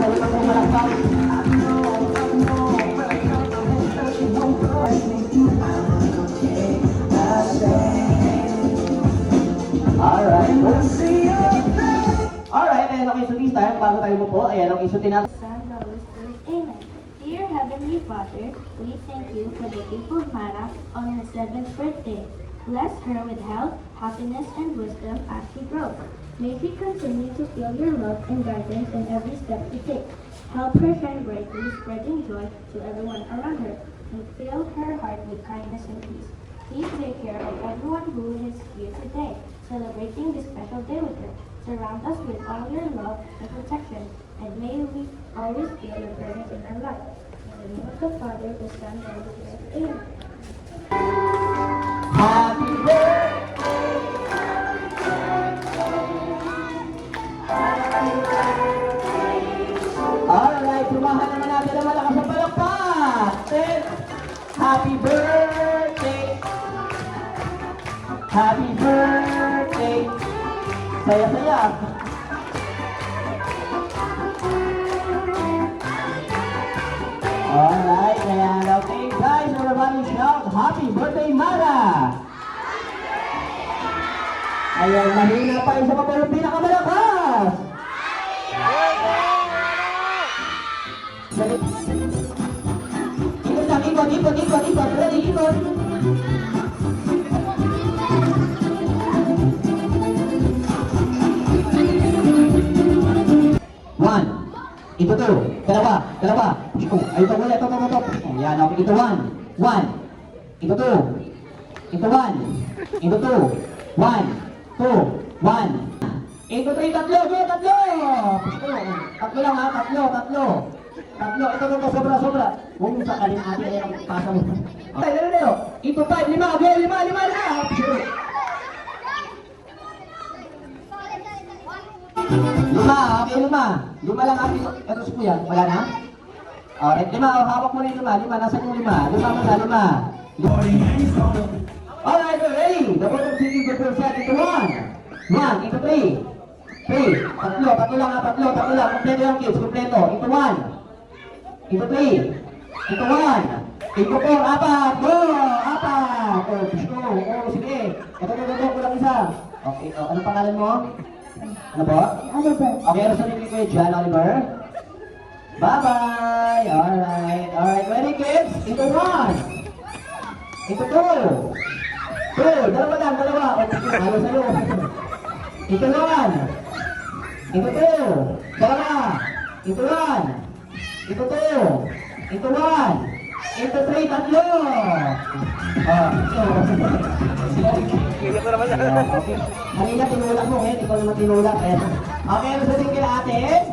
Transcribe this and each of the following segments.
Sabi ko malakpak. Alright. Alright, ayan okay, so this time, bago tayo mo po, ayan okay, so tinatawag. Son, the Holy Spirit. Amen. Dear Heavenly Father, we thank you for the gift of Mara on her 7th birthday. Bless her with health, happiness, and wisdom as she grows. May she continue to feel your love and guidance in every step she takes. Help her shine brightly, spreading joy to everyone around her, and fill her heart with kindness and peace. Please take care of everyone who is here today, celebrating this special day with her. Surround us with all your love and protection, and may we always feel your presence in our life. In the name of the Father, the Son, and the Holy Spirit. Amen. Happy birthday! Alright, sumahan naman natin ang malakas ang palakpak! Happy birthday! Happy birthday! Saya-saya! Alright, ayan. Okay, guys, everybody shout, Happy Birthday, Mara! Ayan, mahina pa isa pa po yung pinakamalakas! Ikot lang, ikot. Ready, ikot. One. Ito two. Dalawa. Ito ulit. Ito. Ayan, okay. Ito one. One. Ito two. Ito one. Ito two. One. Two. One. Ito three. Tatlo. Go, tatlo. Tatlo lang ha. Tatlo. Ito. Sobra. Huwag mo sakalin natin. Ayan, pasa mo. Okay, lalo. Ito five. Lima. Go, lima na. Lima lang atin. Ito si Kuya, wala na? Alright, lima, hawak mo na yung lima. Nasaan yung lima? Lima. Alright, we're ready. The bottom singing group will set into one. Ito three. Tatlo lang. Kompleto yung kids, kompleto. Ito one. Ito three. Ito one. Ito four, apat. Go! Apat. Sige. Ito, kulang isa. Okay, ano pangalan mo? Ano po? Oliver. Okay, ano sabihin ko kayo dyan, Oliver? Bye-bye! Alright. Ready, kids? Ito one. Ito two. Dalawa. Ayaw sa'yo. Ito one. Ito two. Dalawa. Ito one. Ito two. Ito one. Ito three. Tatlo. Okay. Kanina tinulak mo, ikaw naman tinulak. Okay, ano sabihin kila ate?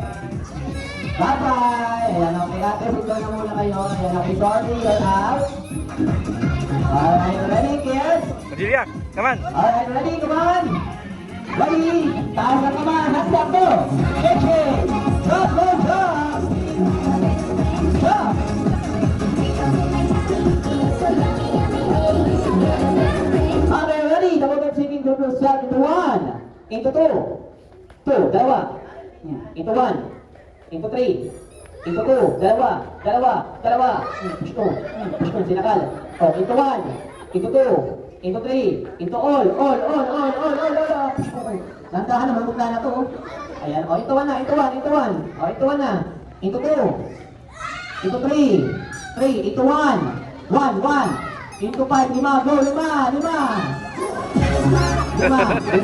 Bye-bye! Ayan, okay ate, sigla na muna kayo. Ayan, okay, sorry, you're out. Alright, ready, kids? Julia, come on. Alright, ready, come on! Ready! Taas na naman, hashtag mo! Kick! Drop! Okay, ready? The bottom singing group will start into one. Into two. Dalawa. Into one. Into three. Into two. Dalawa. Push ko. Sinakal. Into one. Into two. Into three. Into all. Push ko. Nandahan naman, bukla na to. Ayan. Into one na. Into one. Into two. Into three. Into one. One. Into five. Lima. Go. Lima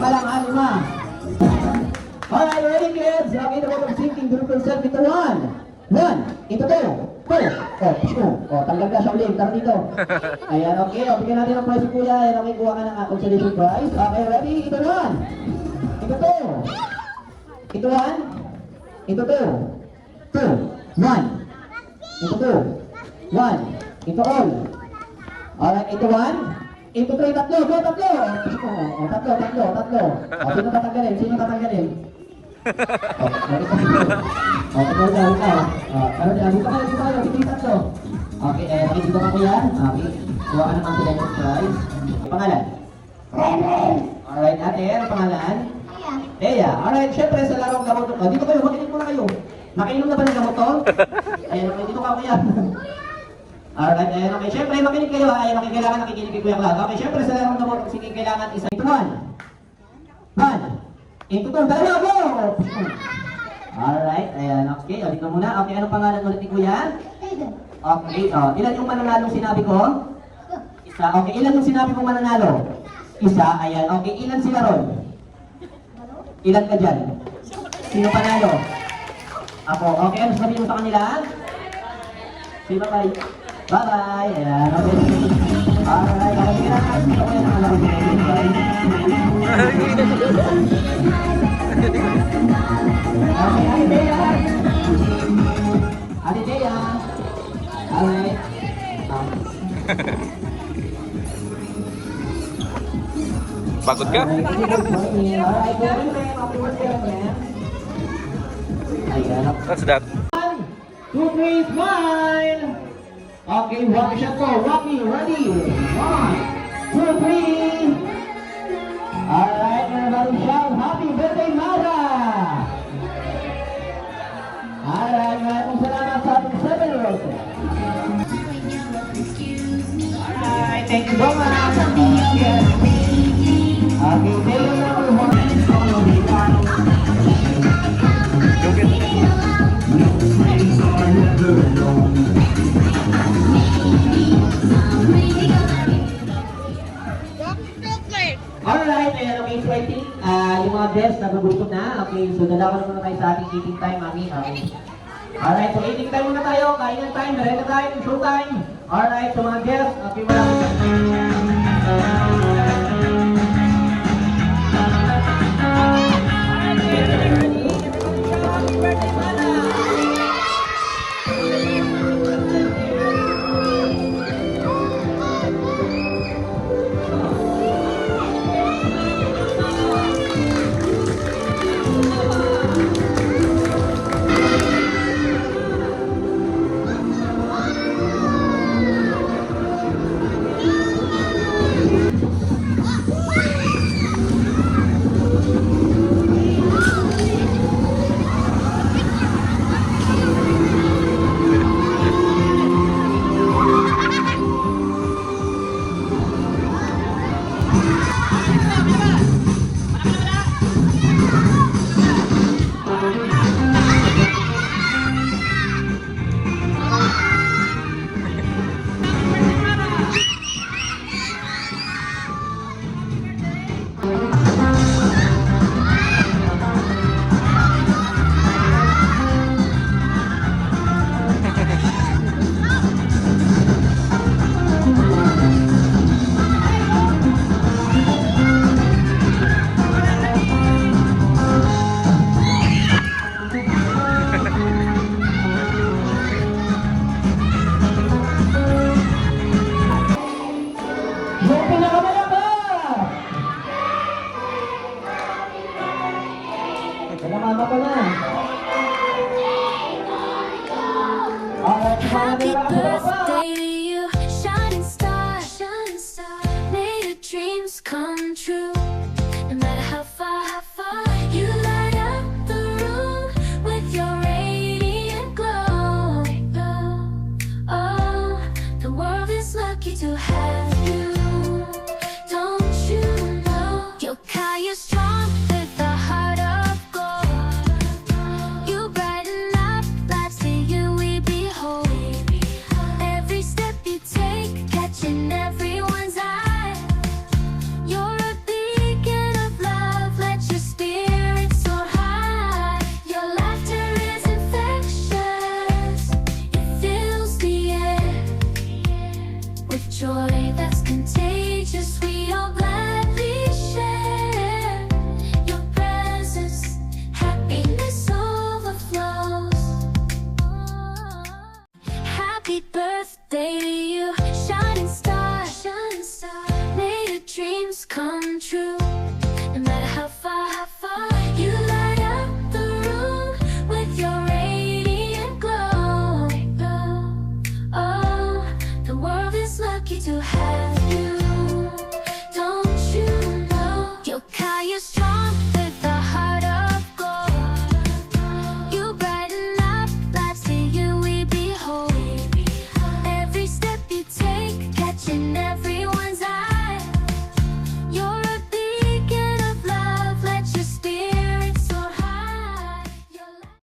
lang ha. Lima. Alright, ready kids? Okay, the bottom sinking group will set into one. Into two. Push mo. Tanggal ka siya ulit. Tara dito. Ayan, okay. Bigyan natin ng prize si Kuya. Ayan, okay. Kuha ka ng consolation prize. Okay, ready? Into one. Into two. Into one. Into two. One. Into two. One. Into all. Alright, into one. Into three, tatlo. Go, tatlo. Tatlo. Sino tatanggalin? Okay, dito ka kuya. Okay, kuha ka ng consolation prize. Pangalan? Alright, ate, ano pangalan? Leia. Alright, syempre sa larong gamot. Dito kayo, makinig muna kayo. Nakainom na ba ng gamot to? Ayan, okay, dito ka kuya. Alright, ayan, okay. Siyempre, makinig kayo ha. Ayan, okay, kailangan nakikinig kay Kuya Cloud. Okay, siyempre, sa larong gamot, sige, kailangan isa. Ito, one. One. Ito, two. Dalawa, go! Alright, ayan, okay. O, dito muna. Okay, anong pangalan ulit ni Kuya? Okay, ilan yung mananalong sinabi ko? Isa. Okay, ilan yung sinabi kong mananalo? Isa, ayan. Okay, ilan sila ron? Ilan ka dyan? Sino panalo? Ako. Okay, ano sabihin mo sa kanila? Say bye-bye. Bye-bye. Ayan, okay. Alright, okay. Sige na. Ito ko yan ang alam ko. Okay, Ate Dea. Ate Dea. Alright. Pagod ka? Alright, good morning. Happy birthday, man. Ayan. What's that? 1, 2, 3, smile! Okay, walk shot ko. Rocky, ready? 1, 2, 3. Alright, everybody shout, happy birthday, Mara! Alright, maraming salamat sa ating 7-year-old. Alright, thank you so much. Okay, tayo number 1. Alright, ayan, okay, so I think yung mga guests nagugutom na. Okay, so dalawa na muna tayo sa ating eating time, mami. Okay. Alright, so eating time muna tayo, kainan time, merenda time, show time. Alright, so mga guests, okay, yung pinakamalaki! Pinamama ko na. Alright, Happy mga birthday to you, shining star, shining star. May your dreams come true. No matter how far, you light up the room with your radiant glow. Oh, the world is lucky to have you. Don't you know you're kind, you're strong with a heart of gold. You brighten up lives to you we behold. Every step you take, catching everyone's eye. You're a beacon of love, let your spirit soar high. Your laughter is infectious, it fills the air with joy that's contagious. We all gladly share your presence, happiness overflows. Happy birthday to